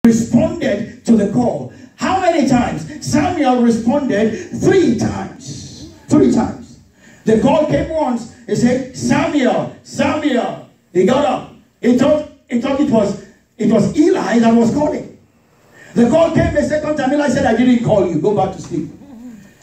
responded to the call. How many times? Samuel responded 3 times. 3 times. The call came once. He said, Samuel, Samuel. He got up. He thought it was Eli that was calling. The call came a second time. Eli said, I didn't call you. Go back to sleep.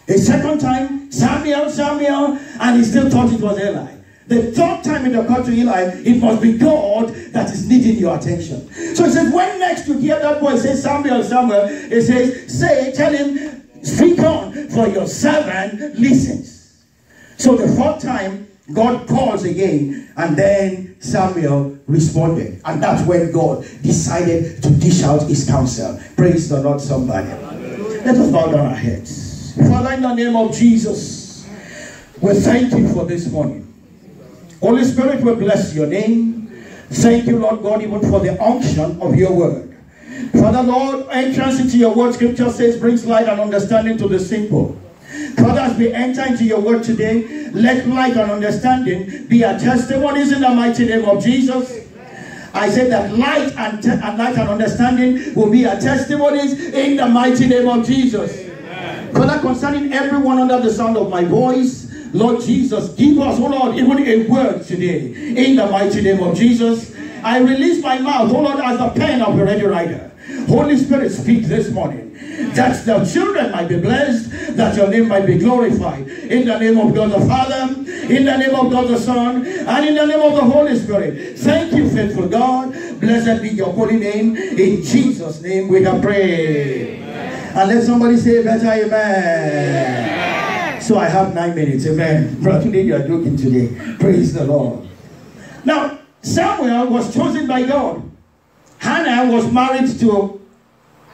A second time, Samuel, Samuel, and he still thought it was Eli. The third time it occurred to Eli, it must be God that is needing your attention. So he says, when next you hear that voice, say Samuel, Samuel, it says, tell him, speak on, for your servant listens. So the fourth time, God calls again, and then Samuel responded. And that's when God decided to dish out his counsel. Praise the Lord, somebody. Let us bow down our heads. Father, in the name of Jesus, we thank you for this morning. Holy Spirit, we bless your name. Thank you, Lord God, even for the unction of your word. Father, Lord, entrance into your word, scripture says, brings light and understanding to the simple. Father, as we enter into your word today, let light and understanding be our testimonies in the mighty name of Jesus. I said that light and understanding will be our testimonies in the mighty name of Jesus. Father, concerning everyone under the sound of my voice, Lord Jesus, give us, oh Lord, even a word today in the mighty name of Jesus. I release my mouth, oh Lord, as the pen of a ready writer. Holy Spirit, speak this morning, that the children might be blessed, that your name might be glorified. In the name of God the Father, in the name of God the Son, and in the name of the Holy Spirit. Thank you, faithful God. Blessed be your holy name. In Jesus' name we have prayed. And let somebody say better amen. So I have 9 minutes. Amen. Brother, today you are joking today. Praise the Lord. Now, Samuel was chosen by God. Hannah was married to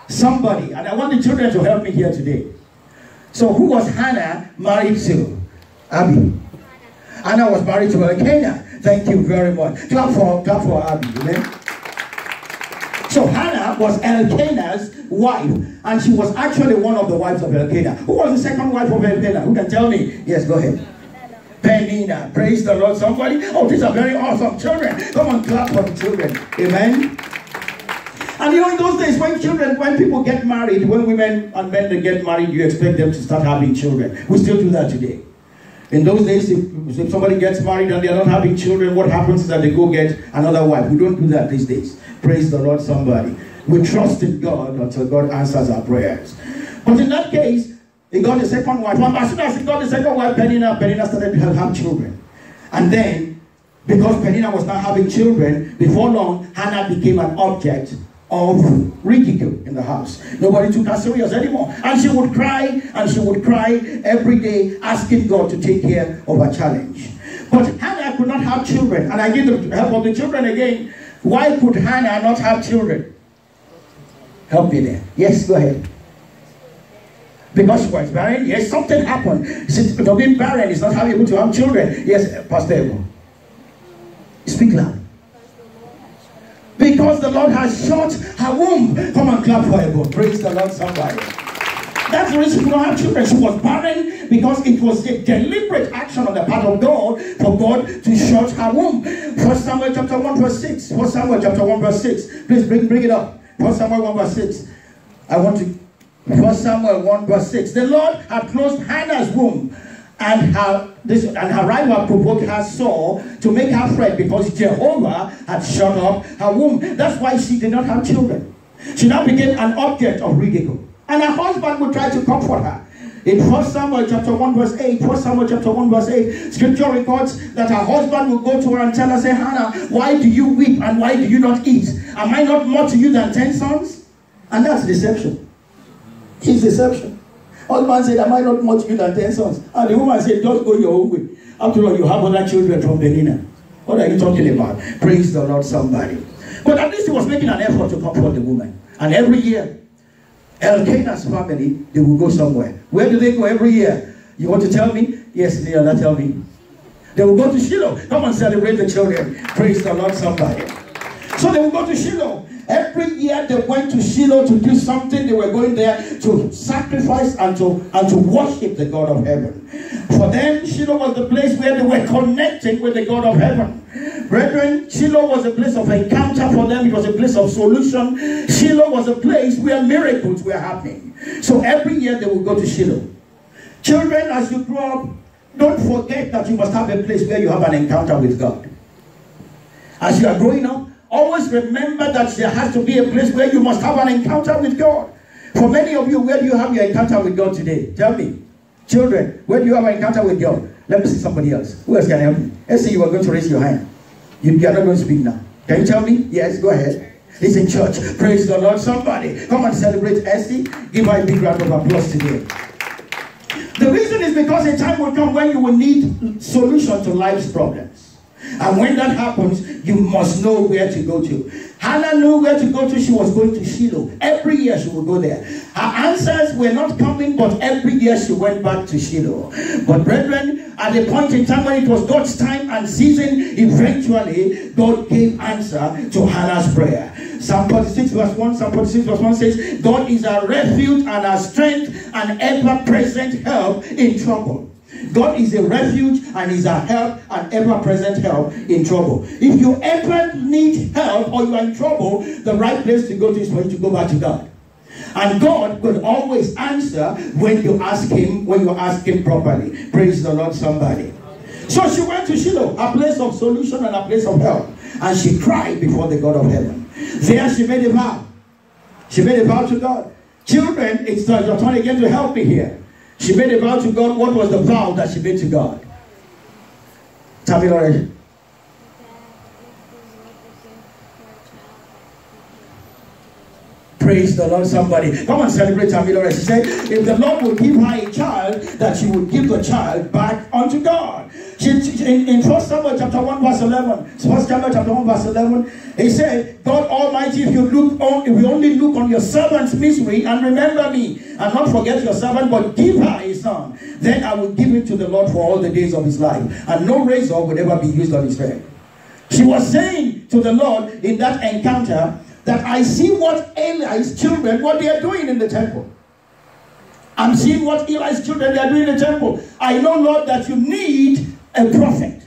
somebody. And I want the children to help me here today. So who was Hannah married to? Abby. Hannah was married to Elkanah. Thank you very much. Clap for Abby. Amen. So Hannah was Elkanah's wife, and she was actually one of the wives of Elkanah. Who was the second wife of Elkanah? Who can tell me? Yes, go ahead. Peninnah. Praise the Lord, somebody. Oh, these are very awesome children. Come on, clap for the children. Amen. And you know, in those days, when people get married, when women and men they get married, you expect them to start having children. We still do that today. In those days, if somebody gets married and they are not having children, what happens is that they go get another wife. We don't do that these days. Praise the Lord, somebody. We trust in God until God answers our prayers. But in that case, he got the second wife. And as soon as he got the second wife, Peninnah started to have children. And then, because Peninnah was not having children, before long, Hannah became an object of ridicule in the house. Nobody took her serious anymore. And she would cry, and she would cry every day, asking God to take care of her challenge. But Hannah could not have children. And I need the help of the children again. Why could Hannah not have children? Help me there. Yes, go ahead. Because she was barren? Yes, something happened. Since being barren is not able to have children. Yes, Pastor Ebo. Speak loud. Because the Lord has shut her womb. Come and clap for Ebo. Praise the Lord, somebody. That's the reason she could not have children. She was barren because it was a deliberate action on the part of God for God to shut her womb. 1 Samuel chapter 1 verse 6. 1 Samuel chapter 1 verse 6. Please bring it up. 1 Samuel 1 verse 6. I want to... 1 Samuel 1 verse 6. The Lord had closed Hannah's womb, and her rival provoked her sore to make her fret because Jehovah had shut up her womb. That's why she did not have children. She now became an object of ridicule. And her husband would try to comfort her. In 1 Samuel chapter 1 verse 8, 1 Samuel chapter 1 verse 8, scripture records that her husband will go to her and tell her, say, Hannah, why do you weep and why do you not eat? Am I not more to you than 10 sons? And that's deception. It's deception. Husband said, am I not more to you than 10 sons? And the woman said, just go your own way. After all, you have other children from Peninnah. What are you talking about? Praise the Lord, somebody. But at least he was making an effort to comfort the woman. And every year, Elkanah's family, they will go somewhere. Where do they go every year? You want to tell me? Yes, Leona, tell me. They will go to Shiloh. Come and celebrate the children. Praise the Lord, somebody. So they will go to Shiloh. Every year they went to Shiloh to do something. They were going there to sacrifice and to worship the God of heaven. For them, Shiloh was the place where they were connecting with the God of heaven. Brethren, Shiloh was a place of encounter for them. It was a place of solution. Shiloh was a place where miracles were happening. So every year they would go to Shiloh. Children, as you grow up, don't forget that you must have a place where you have an encounter with God. As you are growing up, always remember that there has to be a place where you must have an encounter with God. For many of you, where do you have your encounter with God today? Tell me. Children, where do you have an encounter with God? Let me see somebody else. Who else can help me? Let's say you are going to raise your hand. You are not going to speak now. Can you tell me? Yes, go ahead. It's in church. Praise the Lord. Somebody, come and celebrate Essie. Give her a big round of applause today. The reason is because a time will come when you will need solution to life's problems. And when that happens, you must know where to go to. Hannah knew where to go to. She was going to Shiloh. Every year she would go there. Her answers were not coming, but every year she went back to Shiloh. But brethren, at a point in time when it was God's time and season, eventually God gave answer to Hannah's prayer. Psalm 46 verse 1, Psalm 46 verse 1 says, God is our refuge and our strength and ever-present help in trouble. God is a refuge and is a help and ever-present help in trouble. If you ever need help or you are in trouble, the right place to go to is for you to go back to God. And God will always answer when you ask Him, properly. Praise the Lord, somebody. So she went to Shiloh, a place of solution and a place of help. And she cried before the God of heaven. There she made a vow. She made a vow to God. Children, it's your turn again to help me here. She made a vow to God. What was the vow that she made to God? Tell me already. Praise the Lord, somebody. Come and celebrate Tamilore. She said, if the Lord would give her a child, that she would give the child back unto God. In 1 Samuel chapter 1 verse 11, 1 Samuel chapter 1 verse 11, he said, God Almighty, if you only look on your servant's misery and remember me, and not forget your servant, but give her a son, then I will give him to the Lord for all the days of his life, and no razor would ever be used on his head. She was saying to the Lord in that encounter, that I see what Eli's children, what they are doing in the temple. I'm seeing what Eli's children, they are doing in the temple. I know, Lord, that you need a prophet.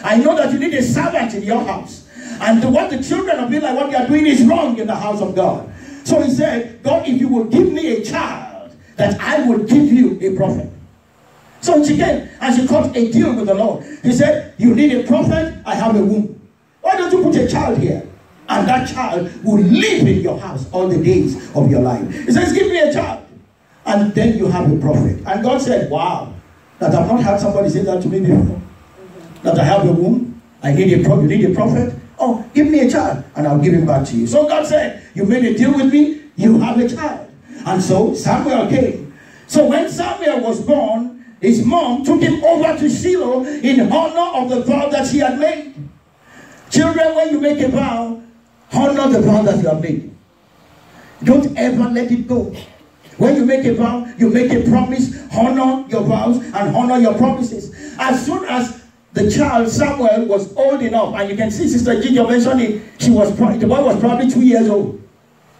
I know that you need a servant in your house. And what the children of Eli, what they are doing is wrong in the house of God. So he said, God, if you will give me a child, that I will give you a prophet. So she came and she cut a deal with the Lord. He said, you need a prophet, I have a womb. Why don't you put a child here? And that child will live in your house all the days of your life. He says, give me a child. And then you have a prophet. And God said, wow, that I've not had somebody say that to me before. That I have a womb. I need a prophet. You need a prophet? Oh, give me a child and I'll give him back to you. So God said, you made a deal with me, you have a child. And so Samuel came. So when Samuel was born, his mom took him over to Shiloh in honor of the vow that she had made. Children, when you make a vow, honor the vow that you have made. Don't ever let it go. When you make a vow, you make a promise, honor your vows and honor your promises. As soon as the child Samuel was old enough, and you can see Sister Gigi mentioned it, the boy was probably 2 years old.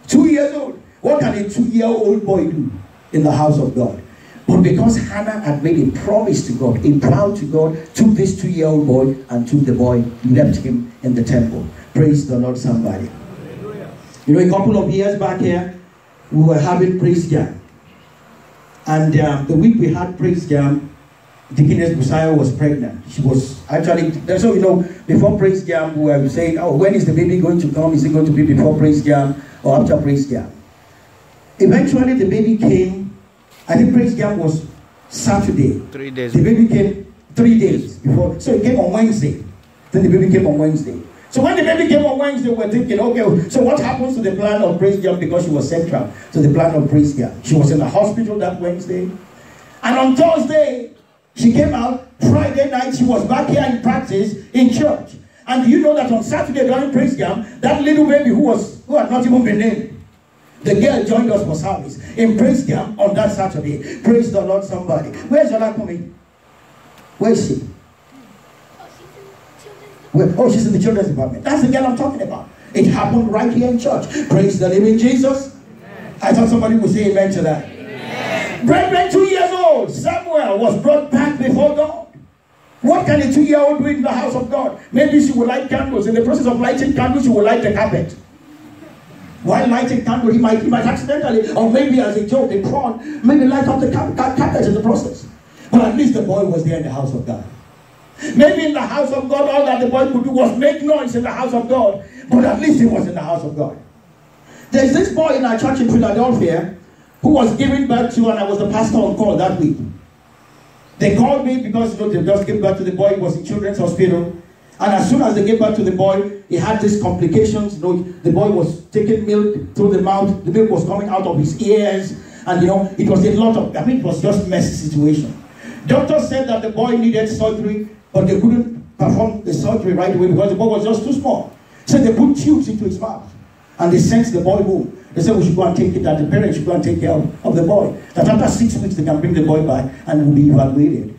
2 years old. What can a 2-year-old boy do in the house of God? But because Hannah had made a promise to God, a vow to God, took this 2-year-old boy and took the boy, left him in the temple. Praise the Lord, somebody. You know, a couple of years back here, we were having praise jam. And the week we had praise jam, Deaconess Busayo was pregnant. She was actually, so you know, before praise jam, we were saying, oh, when is the baby going to come? Is it going to be before praise jam or after praise jam? Eventually, the baby came. I think praise jam was Saturday. 3 days. The baby came 3 days before. So it came on Wednesday. Then the baby came on Wednesday. So when the baby came on Wednesday, we were thinking, okay, so what happens to the plan of praise jam, because she was central to the plan of praise jam? She was in the hospital that Wednesday. And on Thursday, she came out. Friday night, she was back here in practice in church. And do you know that on Saturday during praise jam, that little baby who had not even been named, the girl joined us for service in praise jam on that Saturday. Praise the Lord, somebody. Where's Yola coming? Where is she? Oh, she's in the children's department. That's the girl I'm talking about. It happened right here in church. Praise the living Jesus. Amen. I thought somebody would say amen to that. Amen. Brethren, 2 years old, Samuel was brought back before God. What can a 2-year-old do in the house of God? Maybe she will light candles. In the process of lighting candles, she will light the carpet. While lighting candle, he might accidentally, or maybe as a joke, in front, maybe light up the carpet in the process. But at least the boy was there in the house of God. Maybe in the house of God, all that the boy could do was make noise in the house of God. But at least he was in the house of God. There's this boy in our church in Philadelphia who was given birth to, and I was the pastor on call that week. They called me because they just gave birth to the boy. He was in children's hospital. And as soon as they gave birth to the boy, he had these complications. The boy was taking milk through the mouth. The milk was coming out of his ears. And it was a lot of, it was just a messy situation. Doctors said that the boy needed surgery, but they couldn't perform the surgery right away because the boy was just too small. So they put tubes into his mouth. And they sent the boy home. They said we should go and take it, that the parents should go and take care of the boy. That after 6 weeks they can bring the boy back and will be evaluated.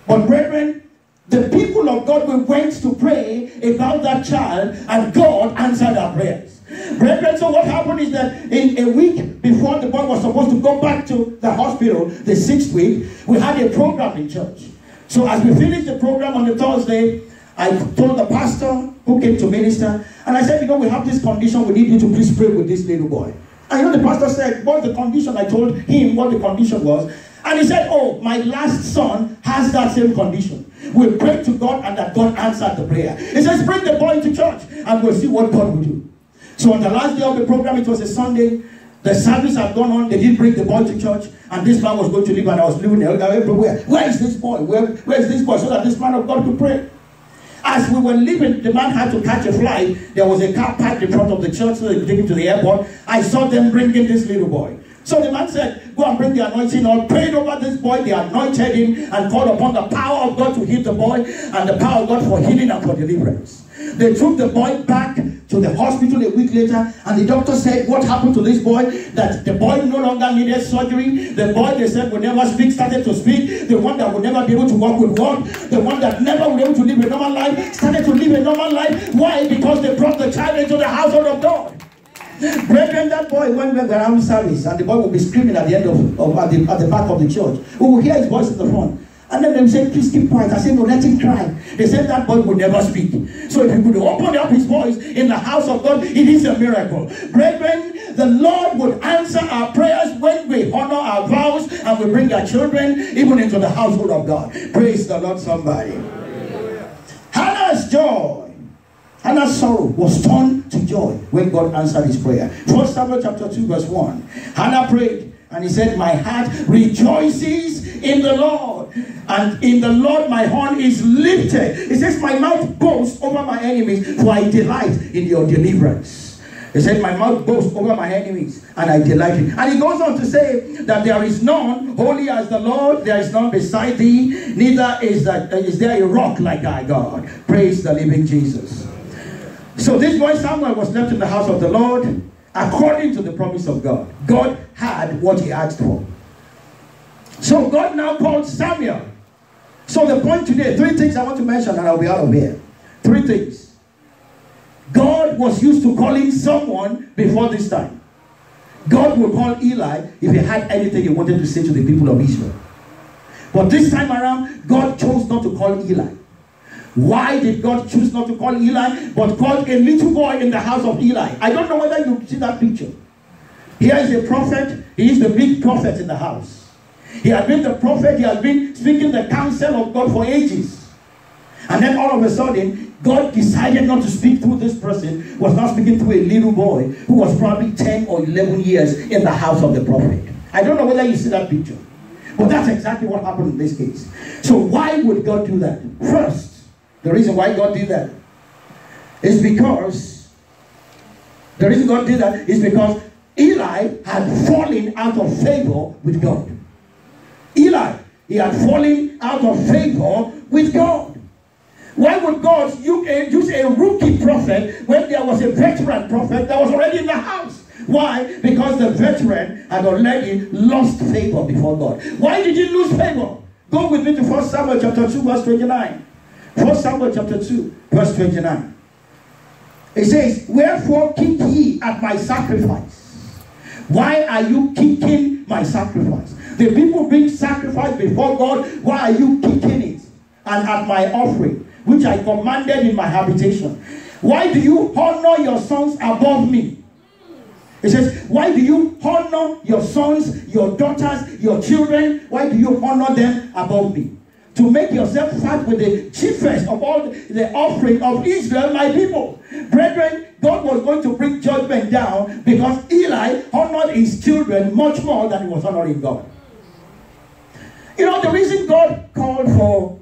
But brethren, the people of God went to pray about that child, and God answered our prayers. Brethren, so what happened is that in a week before the boy was supposed to go back to the hospital, the 6th week, we had a program in church. So as we finished the program on the Thursday, I told the pastor who came to minister, and I said, we have this condition, we need you to please pray with this little boy. And the pastor said, what's the condition? I told him what the condition was. And he said, oh, my last son has that same condition. We prayed to God, and that God answered the prayer. He says, bring the boy to church, and we'll see what God will do. So on the last day of the program, it was a Sunday, the service had gone on, they didn't bring the boy to church, and this man was going to leave, and I was leaving everywhere. Where is this boy? Where is this boy? So that this man of God could pray. As we were leaving, the man had to catch a flight. There was a car parked in front of the church so they could take him to the airport. I saw them bringing this little boy. So the man said, go and bring the anointing oil. Prayed over this boy. They anointed him and called upon the power of God to heal the boy and the power of God for healing and for deliverance. They took the boy back to the hospital a week later, and the doctor said, what happened to this boy? That the boy no longer needed surgery. The boy, they said, would never speak, started to speak. The one that would never be able to walk would walk. The one that never would be able to live a normal life started to live a normal life. Why? Because they brought the child into the household of God. Brethren, that boy went around service, and the boy would be screaming at the end at the back of the church. We would hear his voice in the front. And then they said, please keep quiet. I said, no, let him cry. They said that boy would never speak. So if he could open up his voice in the house of God, it is a miracle. Brethren, the Lord would answer our prayers when we honor our vows and we bring our children even into the household of God. Praise the Lord, somebody. Hannah's joy, Hannah's sorrow was turned to joy when God answered his prayer. 1 Samuel chapter 2 verse 1. Hannah prayed, and he said, my heart rejoices in the Lord, and in the Lord my horn is lifted. He says, my mouth boasts over my enemies, for I delight in your deliverance. He said, my mouth boasts over my enemies, and I delight in. And he goes on to say that there is none holy as the Lord, there is none beside thee, neither is there a rock like our God. Praise the living Jesus. So this boy Samuel was left in the house of the Lord according to the promise of God. God had what he asked for. So God now called Samuel. So the point today, 3 things I want to mention, and I'll be out of here. 3 things. God was used to calling someone before this time. God would call Eli if he had anything he wanted to say to the people of Israel. But this time around, God chose not to call Eli. Why did God choose not to call Eli, but called a little boy in the house of Eli? I don't know whether you see that picture. Here is a prophet. He is the big prophet in the house. He had been the prophet. He had been speaking the counsel of God for ages. And then all of a sudden, God decided not to speak through this person. Was not speaking through a little boy who was probably 10 or 11 years in the house of the prophet. I don't know whether you see that picture. But that's exactly what happened in this case. So why would God do that? First, the reason why God did that is because Eli had fallen out of favor with God. Eli, he had fallen out of favor with God. Why would God use a rookie prophet when there was a veteran prophet that was already in the house? Why? Because the veteran had already lost favor before God. Why did he lose favor? Go with me to 1 Samuel chapter 2 verse 29. 1 Samuel chapter 2 verse 29. It says, wherefore kick ye at my sacrifice? Why are you kicking my sacrifice? The people bring sacrifice before God. Why are you kicking it? and at my offering, which I commanded in my habitation? Why do you honor your sons above me? It says, why do you honor your sons, your daughters, your children? Why do you honor them above me? To make yourself fat with the chiefest of all the offering of Israel, my people. Brethren, God was going to bring judgment down because Eli honored his children much more than he was honoring God. You know, the reason God called for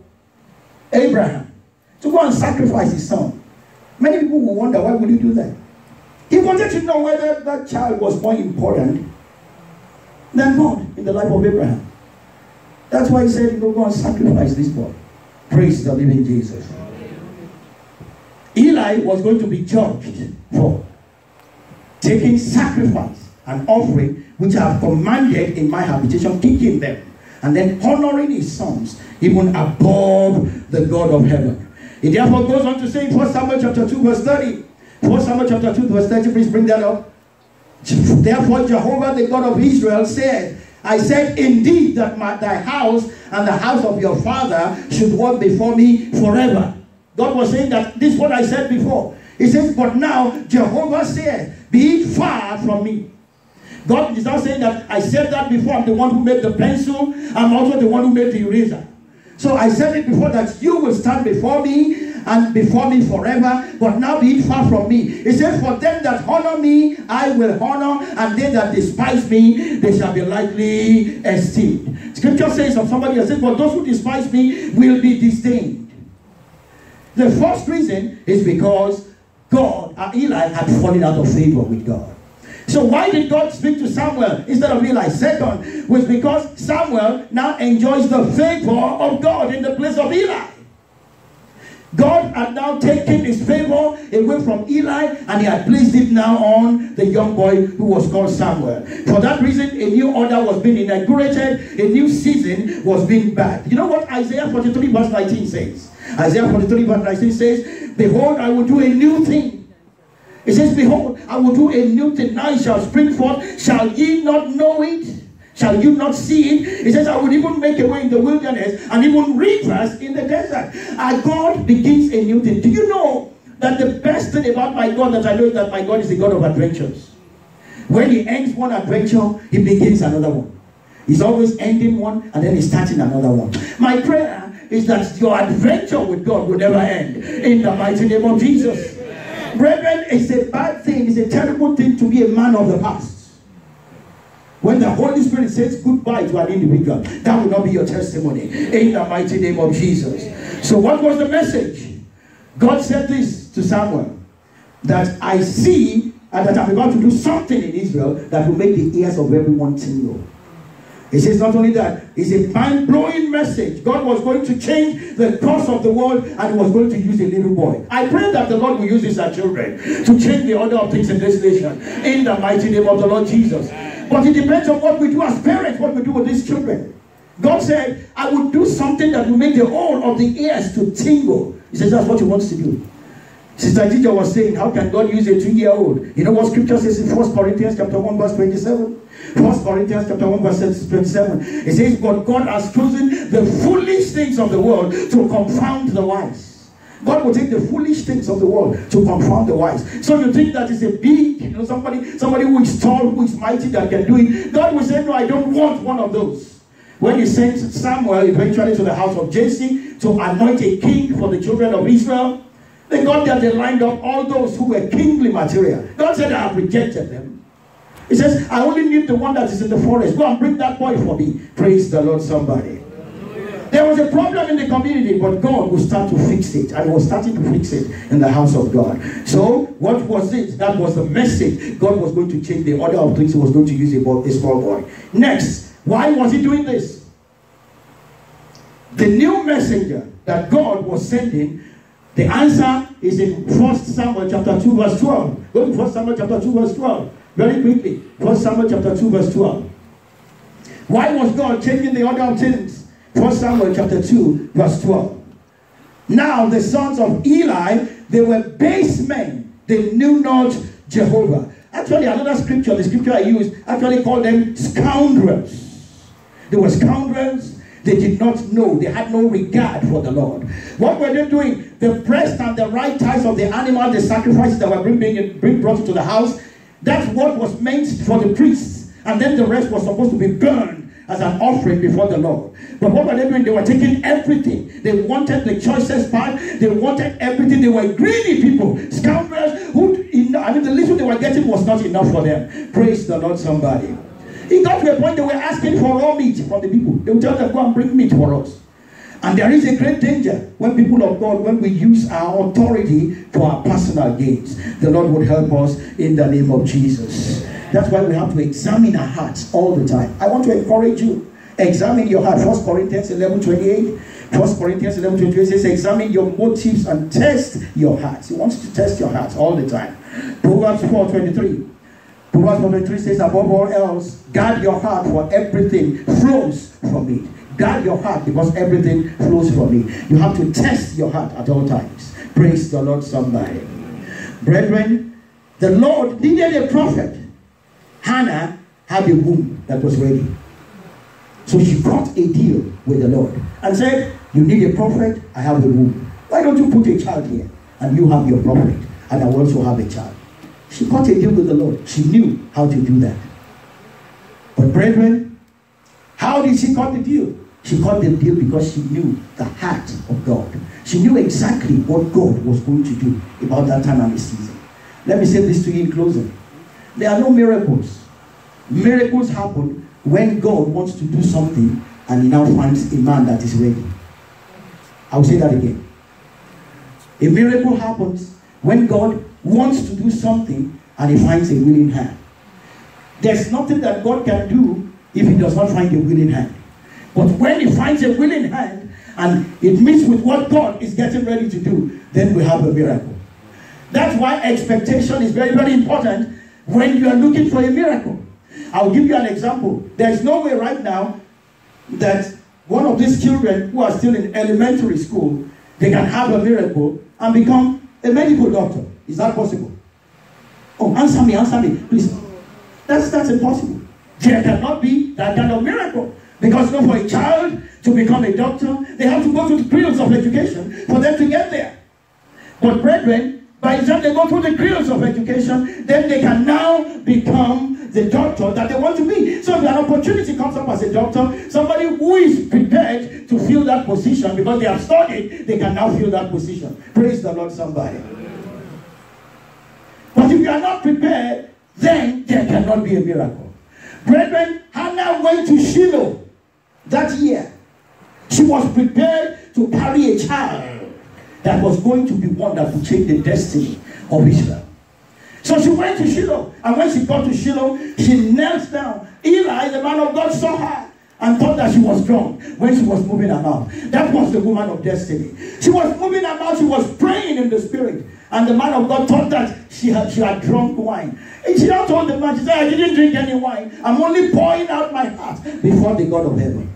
Abraham to go and sacrifice his son, many people will wonder, why would he do that? He wanted to know whether that child was more important than God in the life of Abraham. That's why he said, go and sacrifice this boy. Praise the living Jesus. Eli was going to be judged for taking sacrifice and offering, which I have commanded in my habitation, taking them, and then honoring his sons, even above the God of heaven. It therefore goes on to say in 1 Samuel chapter 2, verse 30. 1 Samuel chapter 2, verse 30, please bring that up. Therefore Jehovah, the God of Israel, said, I said, indeed, that thy house and the house of your father should walk before me forever. God was saying that this is what I said before. He says, but now Jehovah said, be it far from me. God is not saying that I said that before. I'm the one who made the pencil. I'm also the one who made the eraser. So I said it before that you will stand before me and before me forever, but now be it far from me. He says, for them that honor me, I will honor, and they that despise me, they shall be lightly esteemed. Scripture says of somebody else, but those who despise me will be disdained. The first reason is because Eli had fallen out of favor with God. So why did God speak to Samuel instead of Eli? Second was because Samuel now enjoys the favor of God in the place of Eli. God had now taken his favor away from Eli, and he had placed it now on the young boy who was called Samuel. For that reason, a new order was being inaugurated, a new season was being birthed. You know what Isaiah 43 verse 19 says? Isaiah 43 verse 19 says, behold, I will do a new thing. It says, behold, I will do a new thing. Now it shall spring forth. Shall ye not know it? Shall you not see it? It says, I will even make a way in the wilderness and even rivers in the desert. And God begins a new thing. Do you know that the best thing about my God that I know is that my God is the God of adventures? When he ends one adventure, he begins another one. He's always ending one and then he's starting another one. My prayer is that your adventure with God will never end. In the mighty name of Jesus. Brethren, it's a bad thing, it's a terrible thing to be a man of the past. When the Holy Spirit says goodbye to an individual, that will not be your testimony. In the mighty name of Jesus. So what was the message? God said this to Samuel, that I see and that I'm about to do something in Israel that will make the ears of everyone tingle. He says not only that, it's a mind-blowing message. God was going to change the course of the world and he was going to use a little boy. I pray that the Lord will use his children to change the order of things in this nation. In the mighty name of the Lord Jesus. But it depends on what we do as parents, what we do with these children. God said, I will do something that will make the whole of the ears to tingle. He says that's what he wants to do. Sister Gija was saying, how can God use a 2-year-old? You know what scripture says in 1 Corinthians chapter 1 verse 27? 1 Corinthians chapter 1 verse 27. It says, but God has chosen the foolish things of the world to confound the wise. God will take the foolish things of the world to confound the wise. So you think that is a big, somebody who is tall, who is mighty, that can do it. God will say, no, I don't want one of those. When he sent Samuel eventually to the house of Jesse to anoint a king for the children of Israel, they got there, they lined up all those who were kingly material. God said, I have rejected them. He says, I only need the one that is in the forest. Go and bring that boy for me. Praise the Lord, somebody. There was a problem in the community, but God will start to fix it. And he was starting to fix it in the house of God. So, what was it? That was the message. God was going to change the order of things. He was going to use a small boy. Next, why was he doing this? The new messenger that God was sending, the answer is in 1 Samuel chapter 2 verse 12. Go to 1 Samuel chapter 2 verse 12. Very quickly. 1 Samuel chapter 2 verse 12. Why was God changing the order of things? 1 Samuel chapter 2 verse 12. Now the sons of Eli, they were base men. They knew not Jehovah. Actually, another scripture, the scripture I used, actually called them scoundrels. They were scoundrels. They did not know. They had no regard for the Lord. What were they doing? The breast and the right thighs of the animal, the sacrifices that were being brought into the house, that's what was meant for the priests. And then the rest was supposed to be burned as an offering before the Lord. But what were they doing? They were taking everything. They wanted the choicest part. They wanted everything. They were greedy people, scoundrels who, the little they were getting was not enough for them. Praise the Lord, somebody. It got to a point they were asking for raw meat from the people. They would tell them, go and bring meat for us. And there is a great danger when people of God, when we use our authority for our personal gains. The Lord would help us in the name of Jesus. That's why we have to examine our hearts all the time. I want to encourage you. Examine your heart. 1 Corinthians 11:28. 1 Corinthians 11:28 says, examine your motives and test your hearts. He wants to test your hearts all the time. Proverbs 4:23. Proverbs 4:23 says, above all else, guard your heart, for everything flows from it. Guard your heart, because everything flows from it. You have to test your heart at all times. Praise the Lord, somebody. Brethren, the Lord needed a prophet. Hannah had a womb that was ready. So she got a deal with the Lord and said, you need a prophet, I have a womb. Why don't you put a child here? And you have your prophet, and I will also have a child. She got a deal with the Lord. She knew how to do that. But brethren, how did she cut the deal? She cut the deal because she knew the heart of God. She knew exactly what God was going to do about that time and the season. Let me say this to you in closing. There are no miracles. Miracles happen when God wants to do something and he now finds a man that is ready. I'll say that again. A miracle happens when God wants to do something and he finds a willing hand. There's nothing that God can do if he does not find a willing hand. But when he finds a willing hand and it meets with what God is getting ready to do, then we have a miracle. That's why expectation is very, very important when you are looking for a miracle. I'll give you an example. There's no way right now that one of these children who are still in elementary school, they can have a miracle and become a medical doctor. Is that possible? Oh, answer me, please. That's impossible. There cannot be that kind of miracle. Because for a child to become a doctor, they have to go through the fields of education for them to get there. But brethren, by the time they go through the fields of education, then they can now become the doctor that they want to be. So if an opportunity comes up as a doctor, somebody who is prepared to fill that position because they have studied, they can now fill that position. Praise the Lord, somebody. But if you are not prepared, then there cannot be a miracle. Brethren, Hannah went to Shiloh that year. She was prepared to carry a child that was going to be one that would change the destiny of Israel. So she went to Shiloh, and when she got to Shiloh, she knelt down. Eli, the man of God, saw her and thought that she was drunk when she was moving about. That was the woman of destiny. She was moving about, she was praying in the spirit. And the man of God thought that she had drunk wine. And she now told the man, she said, I didn't drink any wine. I'm only pouring out my heart before the God of heaven.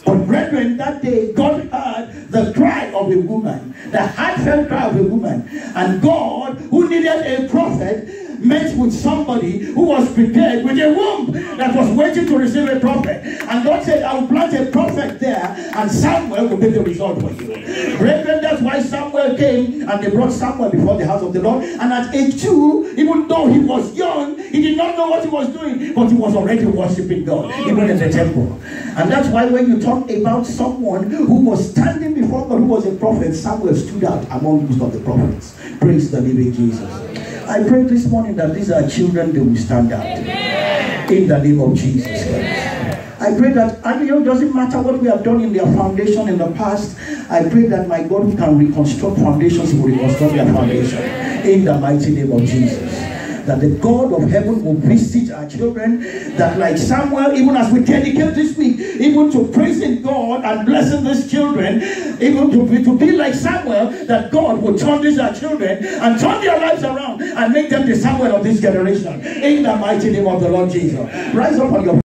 But brethren, that day, God heard the cry of a woman, the heartfelt cry of a woman. And God, who needed a prophet, met with somebody who was prepared with a womb that was waiting to receive a prophet. And God said, I will plant a prophet there, and Samuel will be the result for you. Brethren, that's why Samuel came, and they brought Samuel before the house of the Lord. And at age 2, even though he was young, he did not know what he was doing, but he was already worshiping God, even in the temple. And that's why when you talk about someone who was standing before God, who was a prophet, Samuel stood out among most of the prophets. Praise the living Jesus. I pray this morning that these are children, they will stand out. Amen. In the name of Jesus Christ. I pray that, and it doesn't matter what we have done in their foundation in the past. I pray that my God, who can reconstruct foundations, will reconstruct their foundation. In the mighty name of Jesus. That the God of heaven will visit our children, that like Samuel, even as we dedicate this week, even to praising God and blessing these children, even to be like Samuel, that God will turn these our children and turn their lives around and make them the Samuel of this generation. In the mighty name of the Lord Jesus. Rise up on your